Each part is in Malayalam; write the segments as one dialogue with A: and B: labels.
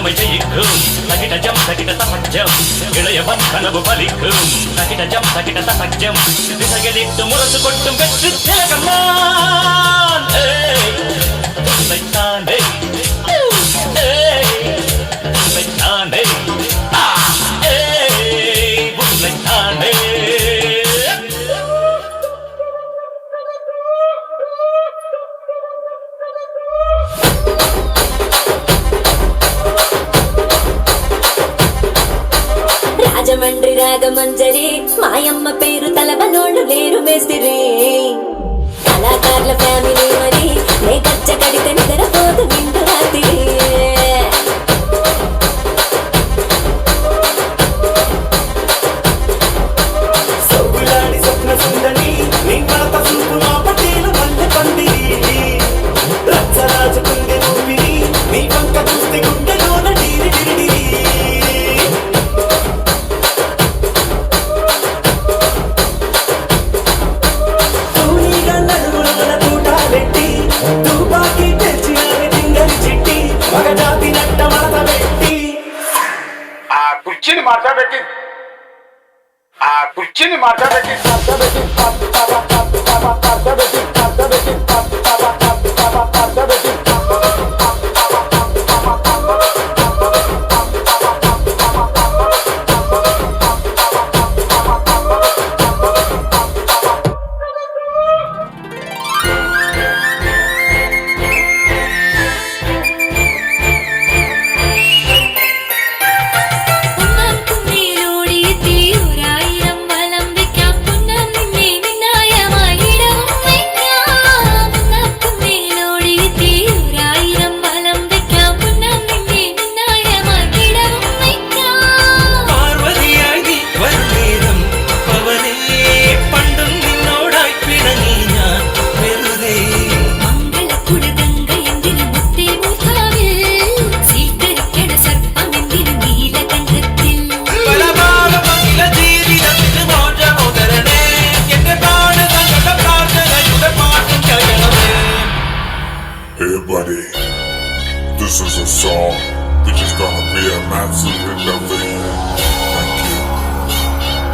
A: இளமை ஜெயிக்கும் தகிட ஜம் தகிட தசஜம் இளைய வந்தனவு பலிக்கும் தகிட ஜம் தகிட தசஜம் திசைகளிட்டு முரசு கொட்டும் வெற்றி திலகம்மான் உன்னைத்தானே உன்னைத்தானே உன்னைத்தானே
B: రాజమండ్రి రాగమంజరి మాయమ్మ పేరు తలవనోళ్ళు లేరు మేస్తిరి కళాకారుల ఫ్యామిలీ మరి నే గచ్చ కడితే నిద్రపోదు నిండు రాత్రి
C: సొగ్గులాడి స్వప్న సుందరి నీ పాప చూపు మా పటేలు మల్లె పందిరి రచ్చరాజు కుందె నూపిరి నీ పక్క చూస్తే గుండెలోన డీరి డిరిడిరి తూనీగా నడుముల తూటాలెట్టి తుపాకి తెచ్చినారి సింగరి చిట్టి మగజాతి నట్ట మడత పెట్టి
D: ఆ కుర్చీని మార్చబెట్టి
E: Hey buddy, this is a song which is gonna be a massive hit every year. Thank you.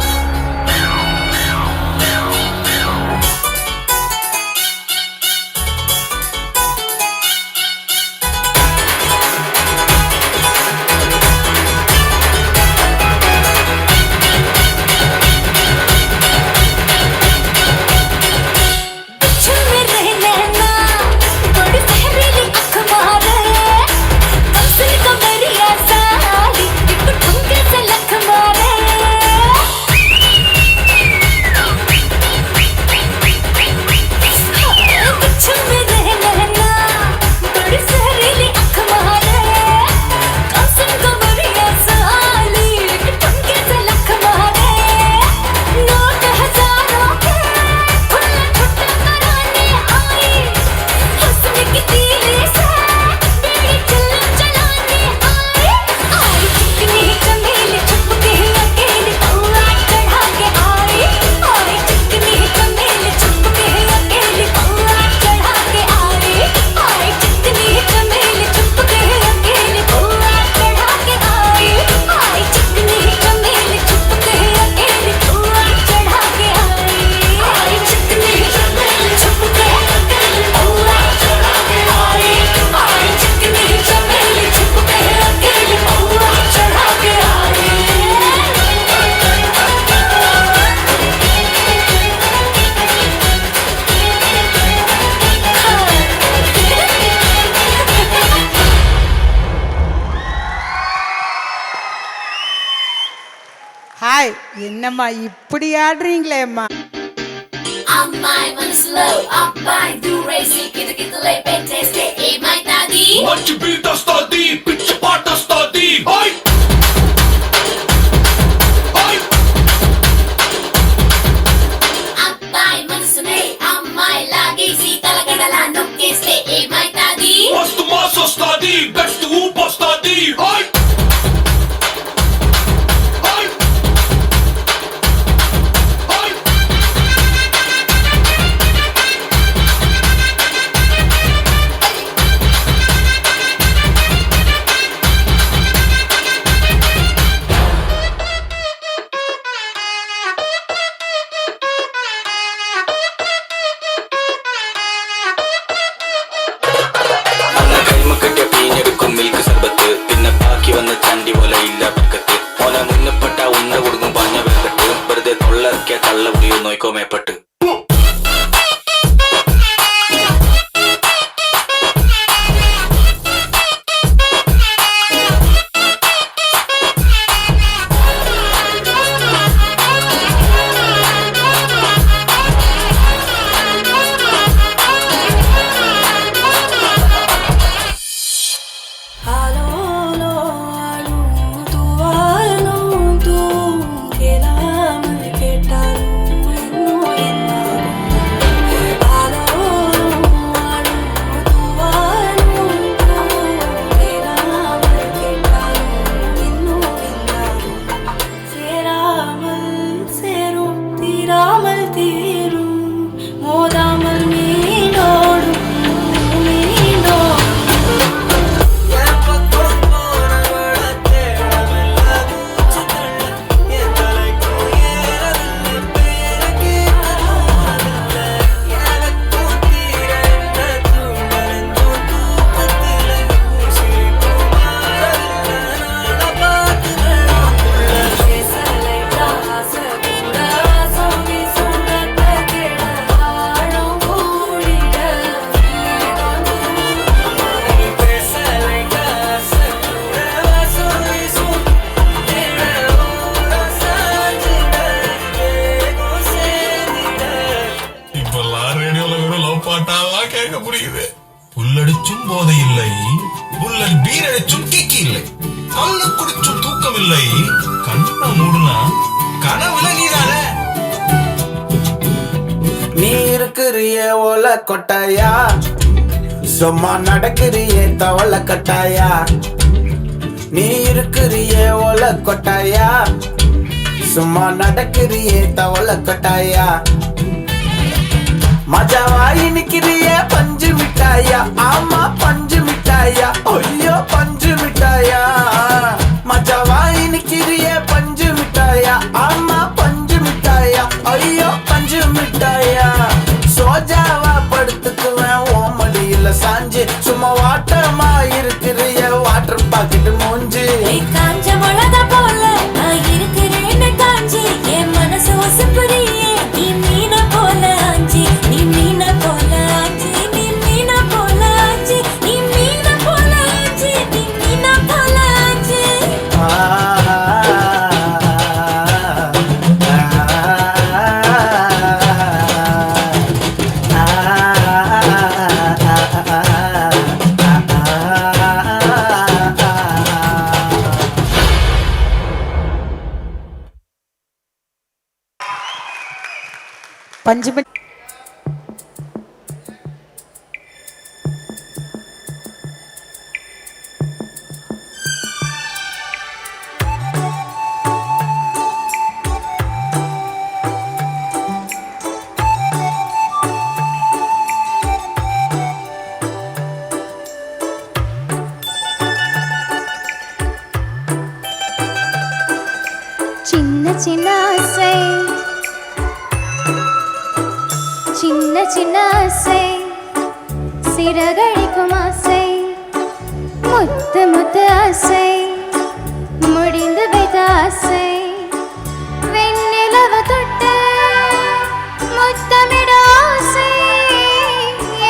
F: Hi, என்னம்மா இப்படி ஆடுறீங்களேம்மா?
B: అమ్మాయి మనసులో అబ్బాయి దూరేసి కితకితలై పెట్టేస్తే ఏమైతాది?
A: మంచి బీట్ వస్తుంది, పిచ్చి పాట వస్తుంది.
B: అబ్బాయి మనసునే అమ్మాయి లాగేసి తలగడలా నొక్కేస్తే ఏమైతాది?
A: మస్తు మాస్ వస్తుంది, బెస్ట్ ఊపు వస్తుంది.
G: ഒന്ന് ചണ്ടി പോലെ ഇല്ല പക്കത്ത് മോനെ മുന്നപ്പെട്ട ഉന്ന കൊടുക്കും പഞ്ഞ വെക്കട്ട് വെറുതെ തൊള്ളറക്കിയ കള്ള പുടിയോ നോക്കോ മേപ്പെട്ട്
H: புல்லடிச்சும் போதை இல்லை, புல்லல் பீரடிச்சும் கிக்கி இல்லை, கண்ணு குடிச்சும் தூக்கம் இல்லை, கண்ண மூடுனா கனவுல நீதானே.
C: நீ இருக்கிறிய ஓல கொட்டாயா, சும்மா நடக்கிறிய தவள கட்டாயா. நீ இருக்கிறிய ஓல கொட்டாயா, சும்மா நடக்கிறிய தவள கட்டாயா. மஜாவாயி நிக்கிறிய பஞ்சு மிட்டாயா, ஆமா பஞ்சு மிட்டாயா, ஐயோ பஞ்சு மிட்டாயா. மஜாவாயி நிக்கிறிய பஞ்சு மிட்டாயா, ஆமா பஞ்சு மிட்டாயா, ஐயோ பஞ்சு மிட்டாயா. சோஜாவா படுத்துக்குவேன் ஓமடியில சாஞ்சு, சும்மா வாட்டமா இருக்கிறிய வாட்டர் பாக்கெட்டு மூஞ்சு.
B: காஞ்ச மிளகா போல நான் இருக்கிறேன்னு காஞ்சி, என் மனசு ஒசுப்புறியே நீ மீன போல ஆஞ்சி, நீ மீன போல ஆஞ்சி, நீ மீன போல ஆஞ்சி, நீ மீன போல ஆஞ்சி, நீ மீன போல ஆஞ்சி.
F: பஞ்சு
I: சின்ன சின்ன ஆசை, சின்ன சின்ன ஆசை, சிறகடிக்கும் ஆசை, முத்து முத்து ஆசை, முடிந்து வைத்த ஆசை, வெண்ணிலவ தொட்டு முத்தமிட ஆசை,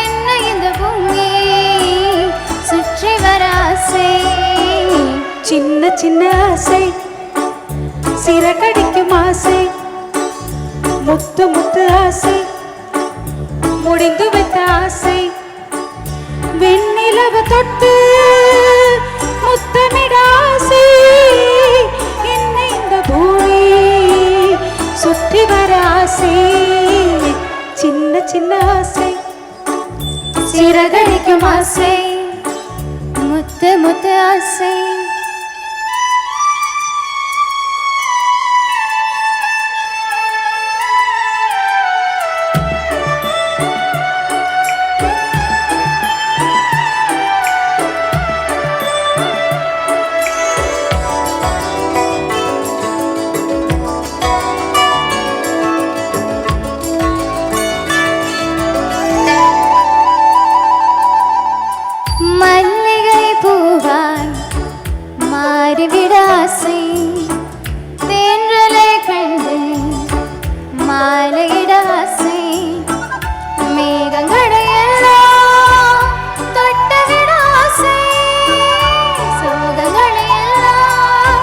I: என்ன இந்த பூமி சுற்றி வர ஆசை.
F: சின்ன சின்ன ஆசை, சிறகடிக்கும் ஆசை, முத்து முத்து ஆசை, முடிந்து வைத்த ஆசை, வெண்ணிலவ தொட்டு முத்தமிட ஆசை, என்னை இந்த பூமி சுற்றி வர ஆசை. சின்ன சின்ன ஆசை,
I: சிறகடிக்கும் ஆசை, முத்து முத்து ஆசை. பாடிவிட ஆசை தேன்றலை கண்டு மாலையிட ஆசை மேகங்களை எல்லாம் தொட்டவிட ஆசை சோகங்களை எல்லாம்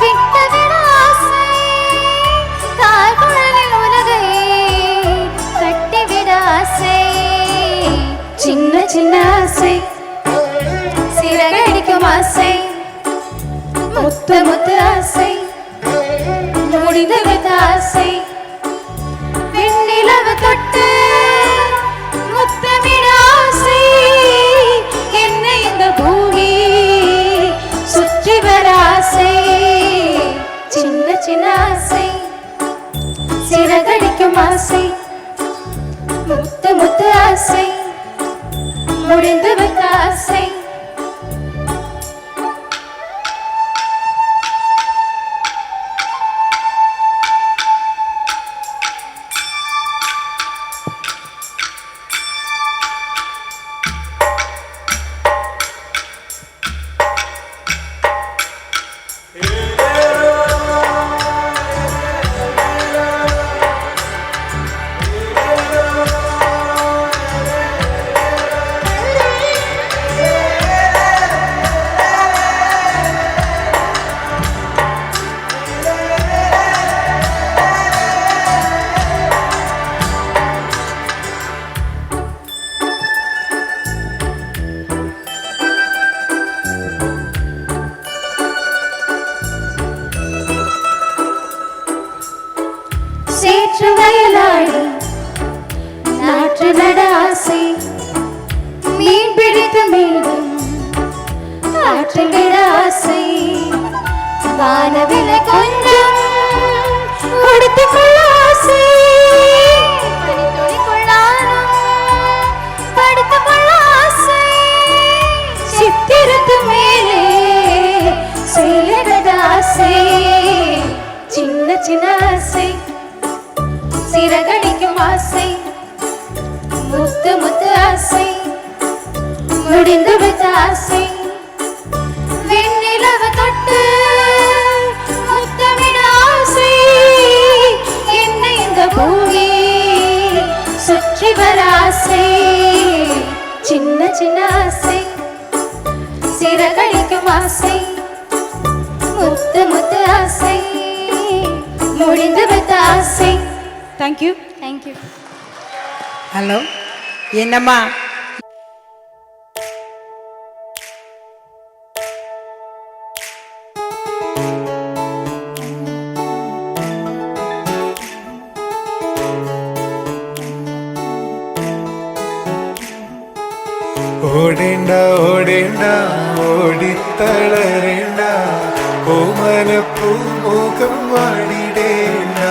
I: விட்டவிட ஆசை தாய்குழலில் உலகை கட்டிவிட ஆசை சின்ன சின்ன ஆசை சிறகடிக்கும் ஆசை முத்து முத்து ஆசை முடிந்து விட்ட ஆசை விண்ணிலவு தொட்டு முத்தமிட ஆசை என்னை இந்த பூமி சுற்றி வர ஆசை சின்ன சின்ன ஆசை சிறகடிக்கும் ஆசை முத்து முத்து ஆசை முடிந்து விட்ட ஆசை சேற்று வயலாடி நாற்று நட ஆசை மீன் பிடித்து மீண்டும் ஆற்றில் விட ஆசை வானவிலை கொஞ்சம் கொடுத்துக் கொள்ள ஆசை பனித்துளி கொள்ளாரம் படுத்துக் கொள்ள ஆசை சித்திரத்து மேலே செயலிட ஆசை சின்ன சின்ன ஆசை சிறகடிக்கும் ஆசை முத்து முத்து ஆசை முடிந்து விட்ட ஆசை வெண்ணிலவு தொட்டு முத்தமிட ஆசை என்னை இந்த பூமி சுற்றி வர ஆசை சின்ன சின்ன ஆசை சிறகடிக்கும் ஆசை முத்து முத்து ஆசை முடிந்து விட்ட ஆசை
F: தேங்க்யூ.
I: தேங்க்யூ.
J: ஹலோ, என்னம்மா
C: ഓടേണ്ട ഓടേണ്ട ഓടിത്തളരേണ്ട ഓമനപ്പൂമുഖം വാടിടേണ്ട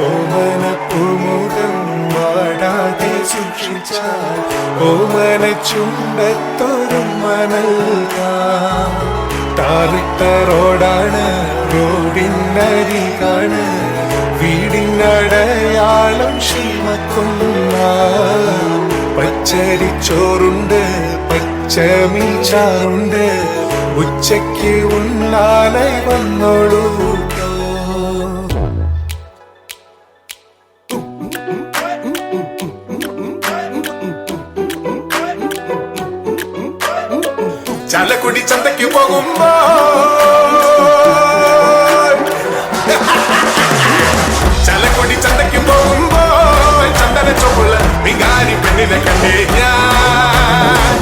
C: ഓമനപ്പൂമുഖം വാടാതെ സൂക്ഷിച്ചാൽ ഓമന ചുണ്ടത്തൊരു മനൽകാം താറിട്ട റോഡാണ് റോഡിനരികാണ് വീടിനടയാളം ക്ഷീമക്കുന്ന പച്ചരിച്ചോറുണ്ട് പച്ചമീച്ചാറുണ്ട് ഉച്ചയ്ക്ക് ഉണ്ണാലെ വന്നോളൂ ചാലക്കുടി ചന്തയ്ക്ക് പോകുമ്പോ ചാലക്കുടി ചന്തയ്ക്ക് പോകുമ്പോ ചന്ദന ചോപ്പുള്ള വികാരി പെണ്ണിനെ കണ്ടേ ഞാൻ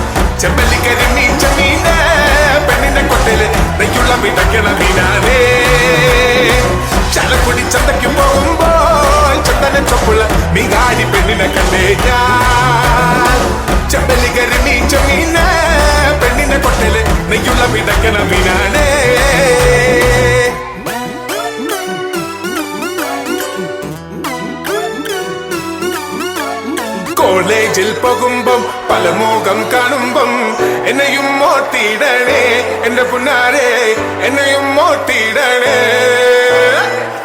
C: ചെമ്പല്ലിക്കരി മീച്ച മീന് പെണ്ണിന്റെ കൊട്ടയില് നെയ്യുള്ള വിതയ്ക്കണ മീനാനേ ചാലക്കുടി ചന്തയ്ക്ക് പോകുമ്പോ ചന്ദന ചോപ്പുള്ള വികാരി പെണ്ണിനെ കണ്ടേ ഞാൻ ചെമ്പല്ലിക്കരി മീച്ച മീന് പെണ്ണിന്റെ കൊട്ടയില് നെയ്യുള്ള വിതയ്ക്കണ മീനാനേ കോളേജിൽ പോകുമ്പം പല മുഖം കാണുമ്പം എന്നെയും മോട്ടിടണേ എന്റെ പുന്നാരെ എന്നെയും മോട്ടിടണേ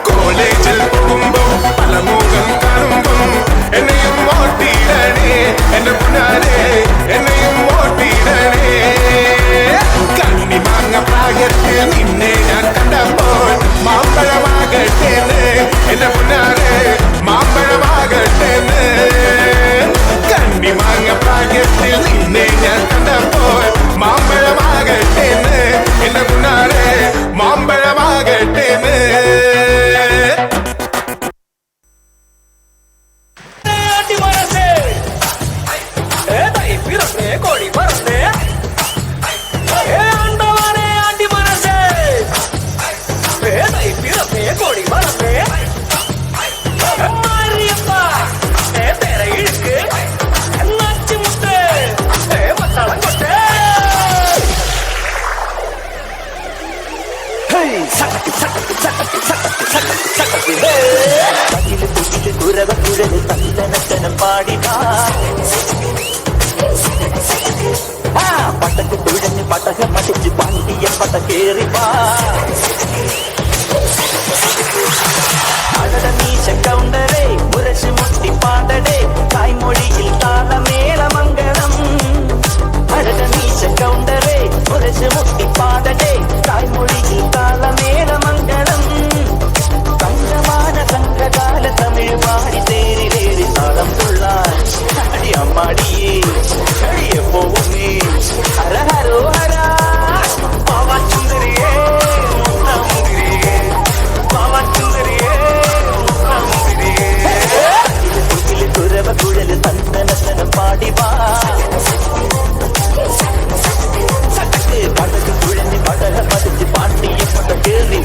C: കോളേജിൽ പോകുമ്പം പല മുഖം കാണുമ്പം എന്നെയും മോട്ടിടണേ എന്റെ പുന്നാരെ എന്നെയും മോട്ടിടണേ കണ്ണി മാങ്ങ കണ്ണിമാങ്ങ പ്രായത്തിൽ നിന്നെ ഞാൻ കണ്ടപ്പോൾ മാമ്പഴമാകട്ടേന്ന് എന്റെ മുന്നാലെ മാമ്പഴമാകട്ടേന്ന് കണ്ണിമാങ്ങ പ്രായത്തിൽ നിന്നെ ഞാൻ കണ്ടപ്പോൾ മാമ്പഴമാകട്ടേന്ന് എന്റെ മുന്നാലെ മാമ്പഴമാകട്ടേന്ന്
A: കോഴി പറന്നേ கோடி மரமே மாரியப்பா தெர இழுக்கு நச்சு முத்து மத்தாளம் கொட்டு சக்கத்து சக்கத்து சக்கத்து சக்கத்து சக்கத்து சக்கத்து பகிலு புகிலு குரவ குழலு தந்த நச்சனம் பாடினா பட்டக்கு துழஞ்சு பட்டக மடிச்சு பாண்டிய பட்டக்கேறிப்பா அடட நீச்ச கவுண்டரே முரசு முட்டி பாடடே தாய்மொழியில் தாள மேல மங்களம் அடட நீச்ச கவுண்டரே முரசு முட்டி பாடடே தாய்மொழியில் தாள மேல மங்களம் தங்கமான சங்ககால தமிழ் பாடி தேறி தேறி தாளம் துள்ளாய் அடி அம்மாடியே அடிய போவுமே ஹரஹரோ ஹரா பாவா சுந்தரியே முத்தமுதிரியே பாவா சுந்தரியே முத்தமுதிரியே குகிலு குரவ குழலு தந்தனத்தனம் பாடிவா சட்டக்கு படகு குழந்தை படக மதிச்சு பாண்டிய பட கேள்வி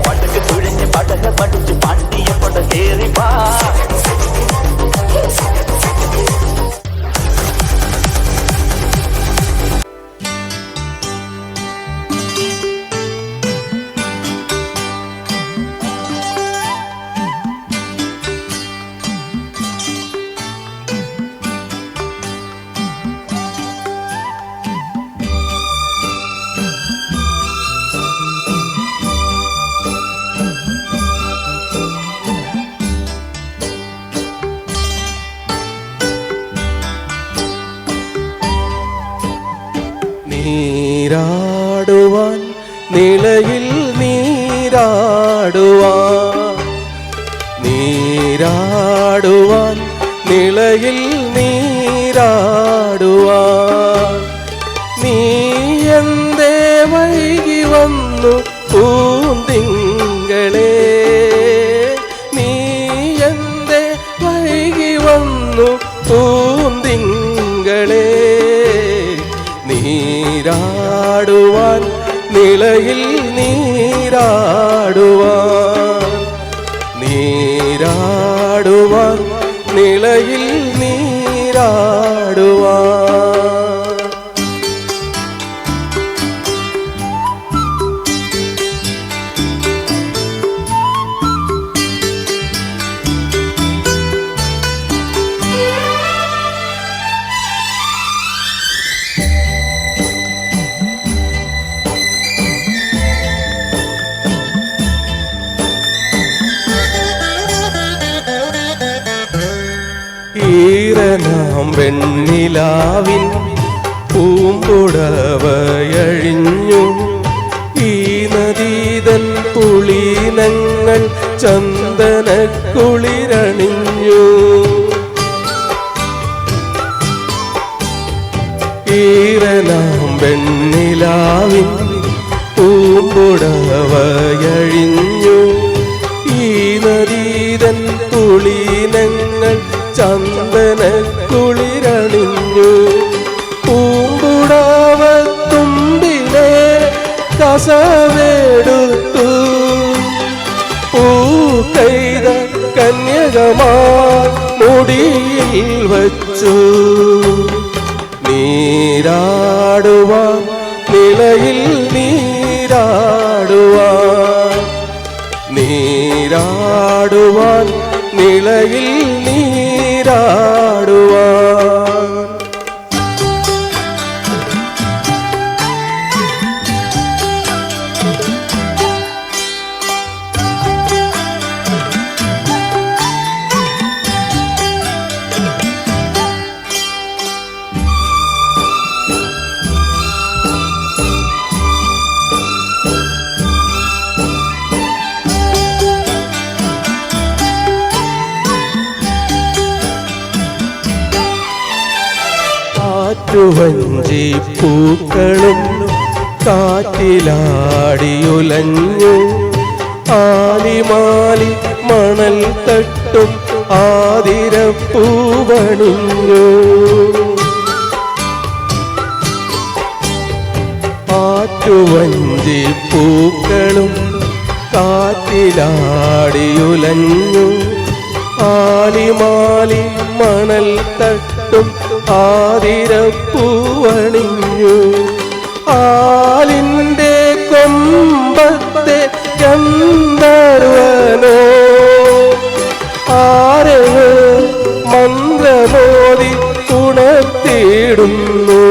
A: பட்டக்கு துழஞ்சு படக மடிச்சு பாண்டிய பட கேறிப்பா
C: നീരാടുവാൻ നിലയിൽ നീരാടുവാൻ നീരാടുവാൻ നിലയിൽ നീരാടുവാൻ നീ എന്തേ വൈകി വന്നു പൂന്തിങ്കളേ നീ എന്തേ വൈകി വന്നു പൂന്തിങ്കളേ നീരാടുവാൻ നിലയിൽ നീരാടുവാൻ നീരാടുവാൻ നിലയിൽ നീരാടുവാൻ ഈറനാം വെണ്ണിലാവിൻ പൂമ്പുടവയഴിഞ്ഞു ഈ നദീതൻ പുളീനങ്ങൾ ചന്ദനക്കുളിരണിഞ്ഞു ഈരനാം വെണ്ണിലാവിൻ പൂമ്പുടവയഴിഞ്ഞു ഈ നദീതൻ കുളീനങ്ങൾ ചന്ദന കുളിരണിഞ്ഞു പൂമ്പുടവ തുമ്പിലെ കസവെടുത്തു പൂക്കൈത കന്യകമാ മുടിയിൽ വച്ചു നീരാടുവാൻ നിലയിൽ നീരാടുവാൻ നീരാടുവാൻ നിലയിൽ നീരാടുവാൻ വഞ്ചി പൂക്കളും കാറ്റിലാടിയുലഞ്ഞു ആലിമാലി മണൽ തട്ടും ആതിരപ്പൂവണിഞ്ഞു ആറ്റുവഞ്ചി പൂക്കളും കാറ്റിലാടിയുലഞ്ഞു ആലിമാലി മണൽ തട്ടും ആതിരപ്പൂവണിഞ്ഞു ആലിൻ്റെ കൊമ്പത്തെ ഗന്ധർവനോ ആരെയോ മന്ത്രമോദി ഉണർത്തിയിടുന്നു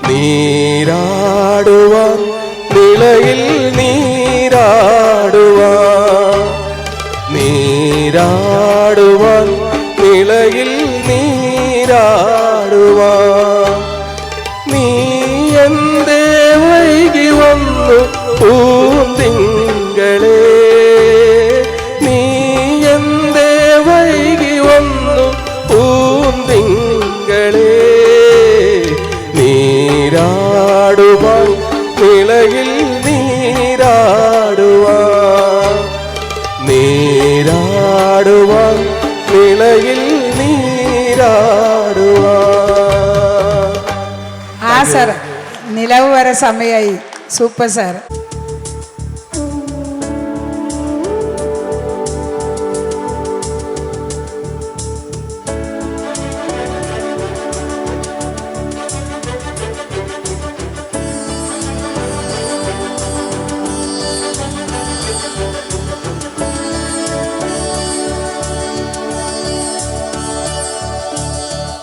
C: നീരാടുവാൻ നിലയിൽ നീരാടുവാൻ നീരാടുവാൻ നിലയിൽ നീരാടുവാൻ നീ എന്തേ വൈകി വന്നു പൂന്തിങ്കളേ നീ എന്തേ വൈകി വന്നു പൂന്തിങ്കളേ നീരാടുവാൻ നിലയിൽ നീരാടുവാൻ നീരാടുവാൻ നിലയിൽ നീരാടുവാൻ.
J: ആ സാർ നിലവ് വരെ സമയമായി. Super sir.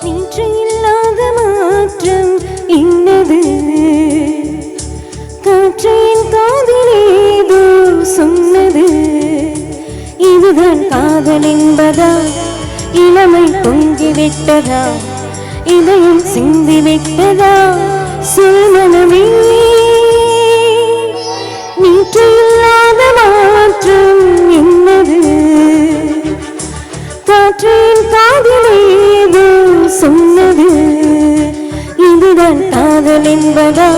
B: நேற்று இல்லாத மாற்றம் இன்னது காற்றின் காதிலேதோ சொன்னது இதுதான் காதல் என்பதா இளமை பொங்கிவிட்டதா இதயம் சிந்திவிட்டதா சுமனமே நேற்று இல்லாத மாற்றம் என்னது காற்றின் காதிலேதோ சொன்னது இதுதான் காதல் என்பதா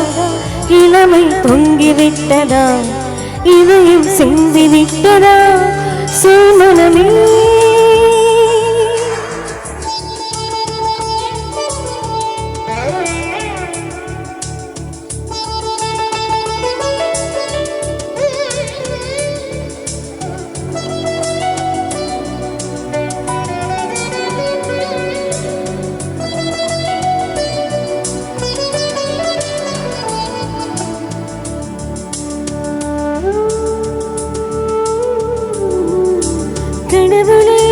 B: இளமை பொங்கிவிட்டதா இதயம் சிந்திவிட்டதா சுமனமே கடவுளே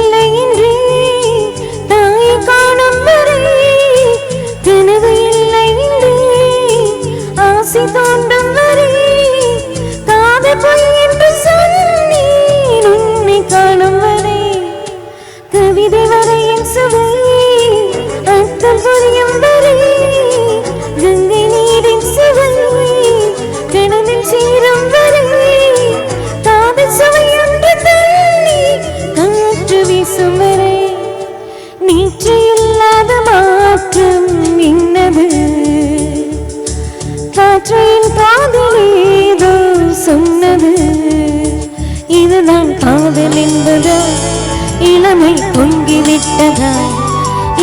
B: இளமை பொங்கிவிட்டதா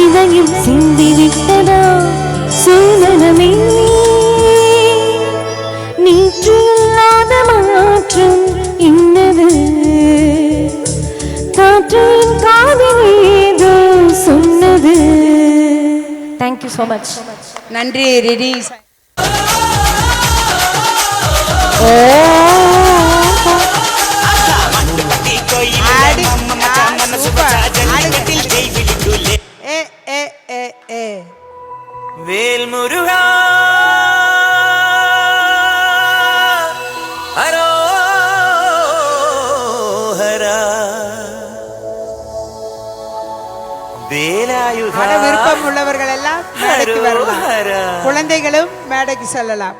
B: இதயம் சிந்திவிட்டதா சூழலமே நீற்று இல்லாத மாற்றம் இன்னது காற்றின் காதில் ஏதோ சொன்னது. Thank you so much.
J: நன்றி ரிரி.
C: வேல் முருகா
J: விருப்பம் உள்ளவர்கள் எல்லாம் மேடைக்கு வரலாம். குழந்தைகளும் மேடைக்கு செல்லலாம்.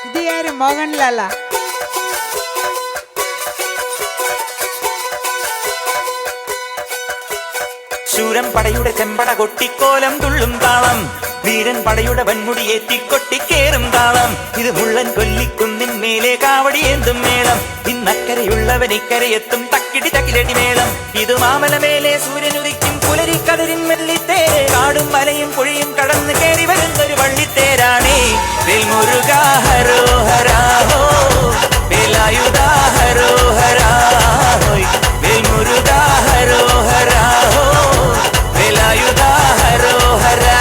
J: இது யாரு? மோகன்லாலா?
C: ശൂരൻ പടയുടെ ചെമ്പട കൊട്ടിക്കോലം തുള്ളും താളം വീരൻ പടയുടെ വൻമുടിയേറ്റി കൊട്ടിക്കേറും താളം ഇത് മുള്ളൻ കൊല്ലിക്കുന്നിൻ മേലെ കാവടിയേന്തും മേളം ഇന്നക്കരയുള്ളവൻ ഇക്കരയെത്തും തക്കിടി തക്കിലടി മേളം ഇത് മാമലമേലെ സൂര്യനുദിക്കും പുലരിക്കതിരിൻ മെല്ലിത്തേര് കാടും മലയും പുഴയും കടന്ന് കയറി വരുന്നൊരു വള്ളിത്തേരാണേ വേൽമുരുകാ ഹരോ ഹരാഹോ വേലായുധാ ഹരോ ഹരാഹോയ് വേൽമുരുകാ ഹരോ ഹരാഹോ വേലായുധാ ഹരോ ഹരാ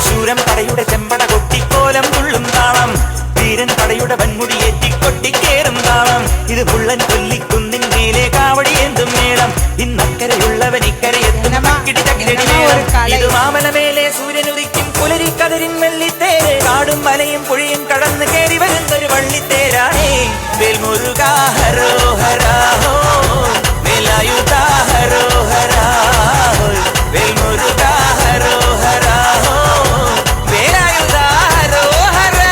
C: ശൂരൻ പടയുടെ ചെമ്പട കൊട്ടിക്കോലം തുള്ളും താളം വീരൻ പടയുടെ വൻമുടിയേറ്റി കൊട്ടിക്കേറും താളം ഇത് മുള്ളൻ കൊല്ലിക്കുന്നിൻ മേലെ കാവടിയേന്തും മേളം ഇന്നക്കരയുള്ളവൻ ഇക്കരയെത്തും തക്കിടി തകിലടി മേളം ഇത് മാമലമേലെ സൂര്യനുദിക്കും പുലരിക്കതിരിൻ മെല്ലിത്തേര് കാടും മലയും പുഴയും കടന്ന് കയറി വരുന്നൊരു വള്ളിത്തേരാണേ വേൽമുരുകാ ഹരോ ഹരാഹോ വേലായുധാ ഹരോ ഹരാഹോ വേൽമുരുകാ ഹരോ ഹരാഹോ വേലായുധാ ഹരോ ഹരാ.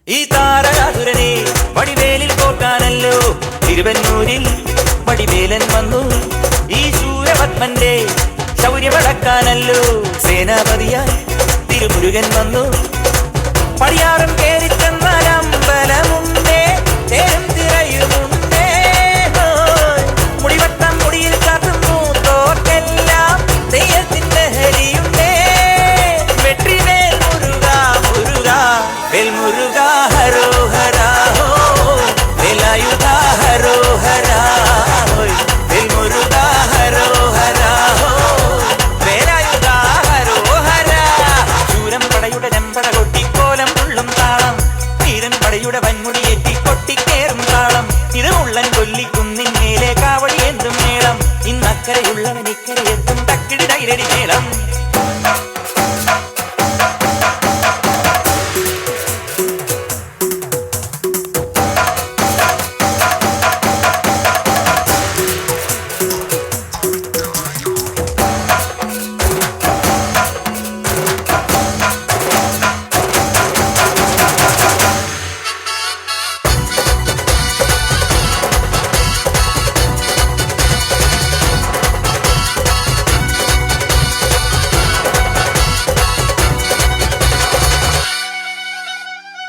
C: ഈ താരകാസുരനെ വടിവേലിൽ കോർക്കാനല്ലോ തിരുവന്നൂരിൽ വടിവേലൻ വന്നു ഈ ശൂരപത്മന്റെ ശൗര്യമടക്കാനല്ലോ സേനാപതിയായി തിരുമുരുകൻ വന്നു പടിയാറും കേറിച്ചെന്നാൽ അമ്പലമുണ്ടേ തേരും തിരയുമുണ്ടേ മുടിവട്ടം മുടിയിൽ കാട്ടും മൂത്തോർക്കെല്ലാം തെയ്യത്തിന്റെ ഹരിയുണ്ടേ വെട്രിവേൽ മുരുകാ മുരുകാ വേൽമുരുകാ ഹരോ ഹരാഹോ വേലായുധാ ഹരോ ഹരാഹോയ് വേൽമുരുകാ ഹരോ ഹരാഹോ വേലായുധാ ഹരോ ഹരാ ശൂരൻ പടയുടെ ചെമ്പട കൊട്ടിക്കോലം തുള്ളും താളം വീരൻ പടയുടെ വൻമുടിയേറ്റി കൊട്ടിക്കേറും താളം ഇത് മുള്ളൻ കൊല്ലിക്കുന്നിൻ മേലെ കാവടിയേന്തും മേളം ഇന്നക്കരയുള്ളവൻ ഇക്കരയെത്തും തക്കിടി തകിലടി മേളം.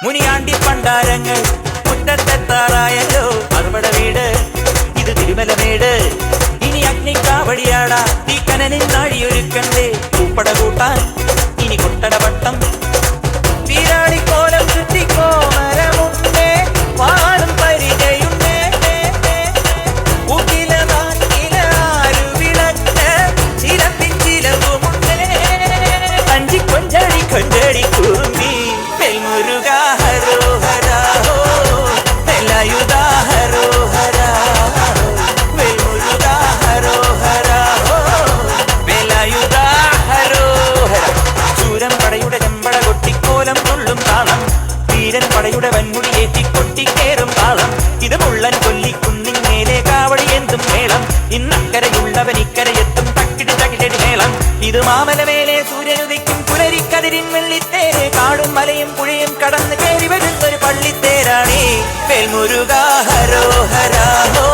C: മുനിയാണ്ടി പണ്ടാരങ്ങൾ മുറ്റത്തെത്താറായല്ലോ മറുപട വീട് ഇത് തിരുമലമേട് ഇനി അഗ്നിക്കാവടിയാടാ തീക്കനനിൽ നാഴിയൊരുക്കണ്ടേ പൂപ്പട കൂട്ടാൻ ഇനി കൊട്ടടവട്ടം വീരാളിക്കോലം ചുറ്റിക്കോമരമുണ്ടേ വാടും പരിചയുണ്ടേ ഉകില നാക്കില ആരുവിളക്ക് ചിലമ്പിൻ ചിലവുമുണ്ടേ അഞ്ചി കൊഞ്ചടി കൊഞ്ചടി കുറുമ്പി വേൽമുരുകാ ഹരോ ഹരാഹോ വേലായുധാ ഹരോ ഹരാഹോ
K: ഇന്നക്കരയുള്ളവൻ ഇക്കരയെത്തും തക്കിടി തകിടടി മേളം. ഇത് മാമലമേലെ സൂര്യനുദിക്കും പുലരിക്കതിരിൻ വെള്ളിത്തേരെ. കാടും മലയും പുഴയും കടന്ന് കയറി വരുന്നൊരു പള്ളിത്തേരാണേ. വേൽമുരുകാ ഹരോ ഹരാ ഹോ